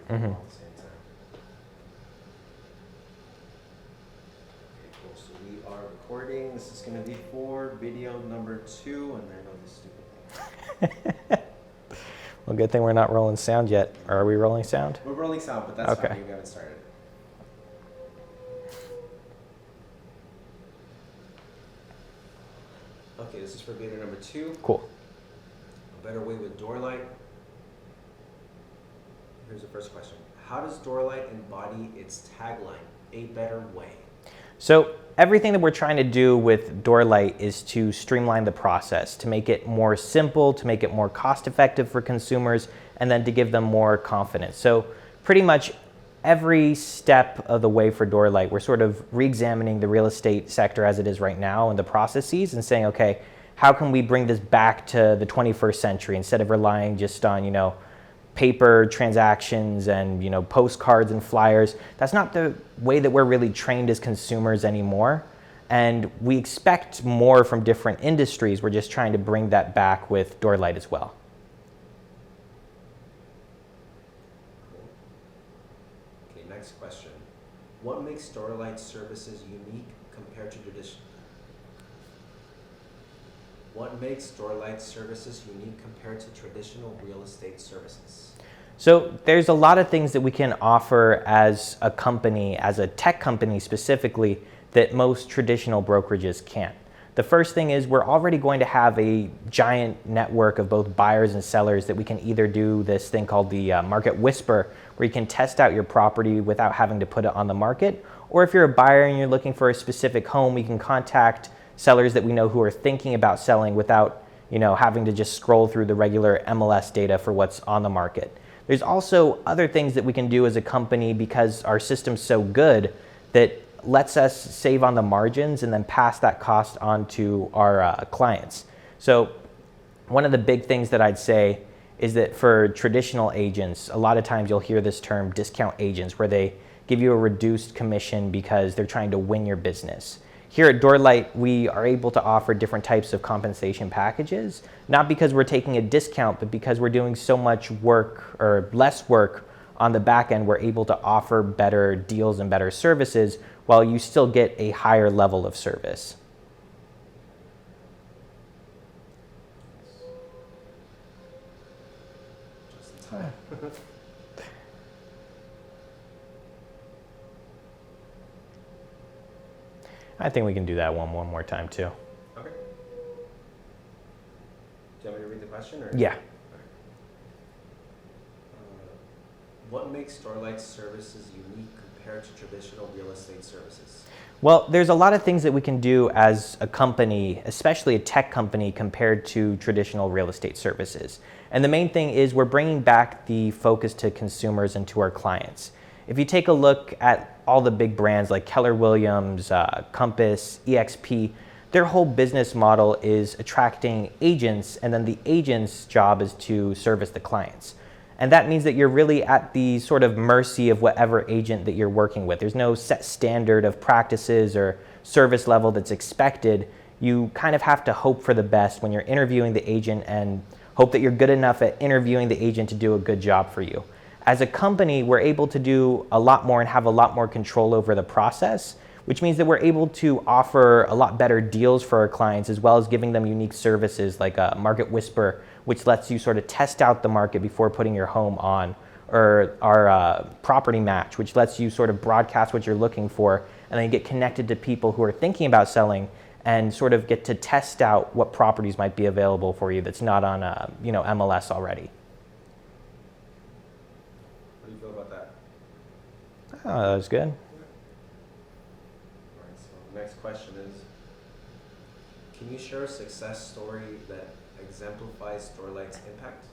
Mm-hmm. all at the same time. Okay, cool. So we are recording. This is going to be for video number 2, and there goes the stupid thing. Well, good thing we're not rolling sound yet. Or are we rolling sound? We're rolling sound, but that's Okay. fine. We haven't started. Okay, this is for video number 2. Cool. A better way with Doorlight. Here's the first question. How does Doorlight embody its tagline, a better way? So everything that we're trying to do with Doorlight is to streamline the process, to make it more simple, to make it more cost-effective for consumers, and then to give them more confidence. So pretty much every step of the way for Doorlight, we're sort of re-examining the real estate sector as it is right now and the processes and saying, okay, how can we bring this back to the 21st century instead of relying just on, paper transactions and postcards and flyers. That's not the way that we're really trained as consumers anymore, and we expect more from different industries. We're just trying to bring that back with Doorlight as well. Okay, next question. What makes Doorlight services unique compared to traditional? What makes Doorlight services unique compared to traditional real estate services? So there's a lot of things that we can offer as a company, as a tech company specifically, that most traditional brokerages can't. The first thing is we're already going to have a giant network of both buyers and sellers that we can either do this thing called the Market Whisper, where you can test out your property without having to put it on the market. Or if you're a buyer and you're looking for a specific home, we can contact sellers that we know who are thinking about selling without having to just scroll through the regular MLS data for what's on the market. There's also other things that we can do as a company because our system's so good that lets us save on the margins and then pass that cost on to our clients. So one of the big things that I'd say is that for traditional agents, a lot of times you'll hear this term discount agents, where they give you a reduced commission because they're trying to win your business. Here at Doorlight, we are able to offer different types of compensation packages, not because we're taking a discount, but because we're doing so much work or less work on the back end, we're able to offer better deals and better services while you still get a higher level of service. Just in time. I think we can do that one more time too. Okay. Do you want me to read the question? Or? Yeah. Okay. What makes Doorlight services unique compared to traditional real estate services? Well, there's a lot of things that we can do as a company, especially a tech company, compared to traditional real estate services. And the main thing is we're bringing back the focus to consumers and to our clients. If you take a look at all the big brands like Keller Williams, Compass, EXP, their whole business model is attracting agents, and then the agent's job is to service the clients. And that means that you're really at the sort of mercy of whatever agent that you're working with. There's no set standard of practices or service level that's expected. You kind of have to hope for the best when you're interviewing the agent and hope that you're good enough at interviewing the agent to do a good job for you. As a company, we're able to do a lot more and have a lot more control over the process, which means that we're able to offer a lot better deals for our clients, as well as giving them unique services like a Market Whisper, which lets you sort of test out the market before putting your home on, or our Property Match, which lets you sort of broadcast what you're looking for and then get connected to people who are thinking about selling and sort of get to test out what properties might be available for you that's not on MLS already. What do you feel about that? Oh, that was good. All right, so the next question is, can you share a success story that exemplifies Doorlight's impact?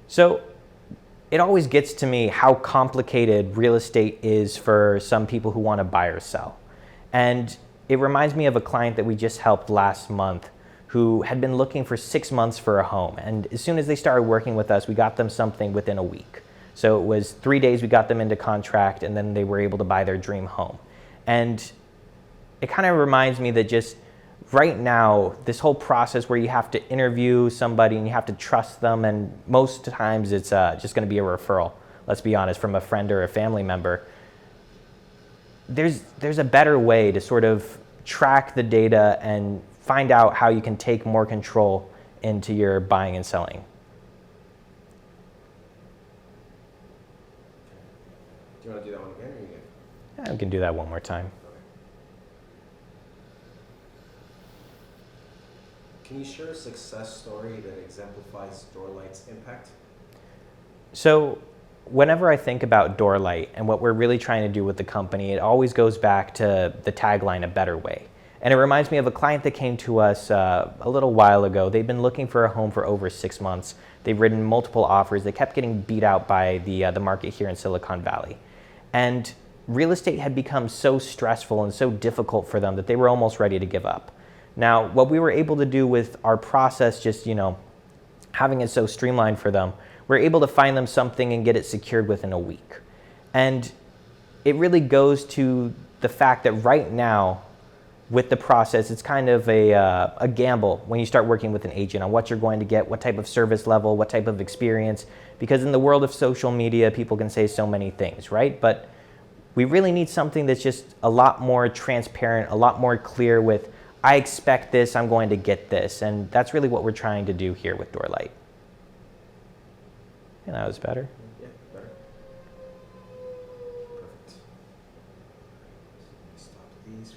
So it always gets to me how complicated real estate is for some people who want to buy or sell. And it reminds me of a client that we just helped last month who had been looking for 6 months for a home. And as soon as they started working with us, we got them something within a week. So it was 3 days we got them into contract, and then they were able to buy their dream home. And it kind of reminds me that just right now, this whole process where you have to interview somebody and you have to trust them, and most times it's just going to be a referral. let's be honest, from a friend or a family member. There's a better way to sort of track the data and find out how you can take more control into your buying and selling. Do you want to do that one again, or are you good? We can do that one more time. Can you share a success story that exemplifies Doorlight's impact? So whenever I think about Doorlight and what we're really trying to do with the company, it always goes back to the tagline, a better way. And it reminds me of a client that came to us a little while ago. They've been looking for a home for over 6 months. They've written multiple offers. They kept getting beat out by the market here in Silicon Valley. And real estate had become so stressful and so difficult for them that they were almost ready to give up. Now, what we were able to do with our process, just, having it so streamlined for them, we're able to find them something and get it secured within a week. And it really goes to the fact that right now, with the process, it's kind of a gamble when you start working with an agent on what you're going to get, what type of service level, what type of experience, because in the world of social media, people can say so many things, right? But we really need something that's just a lot more transparent, a lot more clear with, I expect this, I'm going to get this. And that's really what we're trying to do here with Doorlight. And that was better. Yeah, better. Perfect. Stop these.